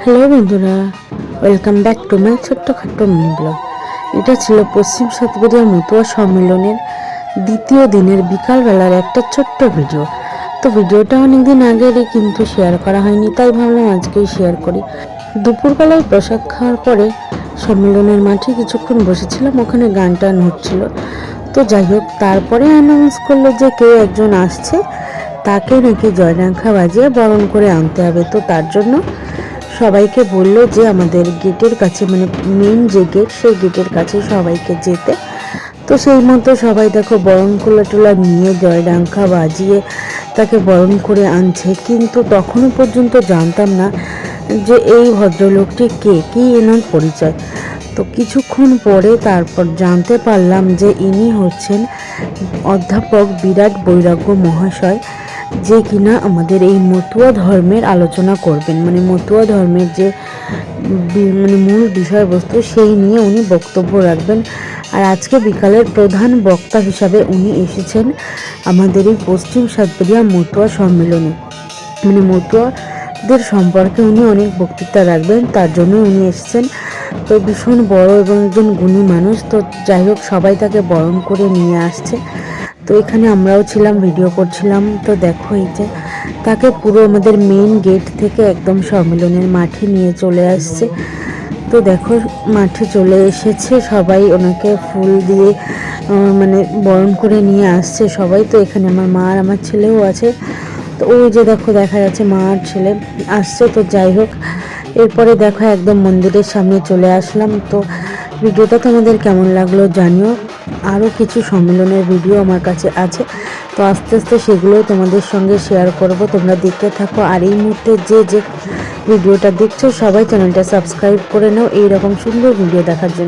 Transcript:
Hello বন্ধুরা, welcome back to my ছোট্টখাট্টো mini blog. এটা ছিল পশ্চিম সাতবেরিয়া মতুয়া সম্মেলনের দ্বিতীয় দিনের বিকালবেলার একটা ছোট্ট ভিডিও। তো ভিডিওটা অনেকদিন আগেরই, কিন্তু শেয়ার করা হয়নি, তাই ভাবলাম আজকেই শেয়ার করি। দুপুরবেলায় প্রসাদ খাওয়ার পরে সম্মেলনের মাঠে কিছুক্ষণ বসেছিলাম, ওখানে গান টান হচ্ছিল। তো যাই হোক, তারপরে অ্যানাউন্স করলো যে কেউ একজন আসছে, তাকে নাকি জয়ডাঙ্খা বাজিয়ে বরণ করে আনতে হবে। তো তার জন্য সবাইকে বললো যে আমাদের গেটের কাছে, মানে মেন যে গেট, সেই গেটের কাছে সবাইকে যেতে। তো সেই মতো সবাই দেখো বরণ কোলা টোলা নিয়ে জয়ডাঙ্খা বাজিয়ে তাকে বরণ করে আনছে। কিন্তু তখনও পর্যন্ত জানতাম না যে এই ভদ্রলোকটি কে, কি এনার পরিচয়। তো কিছুক্ষণ পরে তারপর জানতে পারলাম যে ইনি হচ্ছেন অধ্যাপক বিরাট বৈরাগ্য মহাশয়, যে কিনা আমাদের এই মতুয়া ধর্মের আলোচনা করবেন, মানে মতুয়া ধর্মের যে মানে মূল বিষয়বস্তু সেই নিয়ে উনি বক্তব্য রাখবেন। আর আজকে বিকালের প্রধান বক্তা হিসাবে উনি এসেছেন আমাদের এই পশ্চিম সাতবেরিয়া মতুয়া সম্মেলনে। মানে মতুয়াদের সম্পর্কে উনি অনেক বক্তৃতা রাখবেন, তার জন্য উনি এসেছেন। তো ভীষণ বড় এবং একজন গুণী মানুষ। তো যাই হোক, সবাই তাকে বরণ করে নিয়ে আসছে। তো এখানে আমরাও ছিলাম, ভিডিও করছিলাম। তো দেখো, এই যে তাকে পুরো আমাদের মেন গেট থেকে একদম সম্মেলনের মাঠে নিয়ে চলে আসছে। তো দেখো, মাঠে চলে এসেছে, সবাই ওনাকে ফুল দিয়ে মানে বরণ করে নিয়ে আসছে সবাই। তো এখানে আমার মা আর আমার ছেলেও আছে। তো ওই যে দেখো, দেখা যাচ্ছে মা আর ছেলে আসছে। তো যাই হোক, এরপরে দেখো একদম মন্দিরের সামনে চলে আসলাম। তো ভিডিওটা তোমাদের কেমন লাগলো জানিও। আরও কিছু সম্মেলনের ভিডিও আমার কাছে আছে, তো আস্তে আস্তে সেগুলো তোমাদের সঙ্গে শেয়ার করব, তোমরা দেখতে থাকো। আর এই মুহূর্তে যে ভিডিওটা দেখছো, সবাই চ্যানেলটা সাবস্ক্রাইব করে নাও এইরকম সুন্দর ভিডিও দেখার জন্য।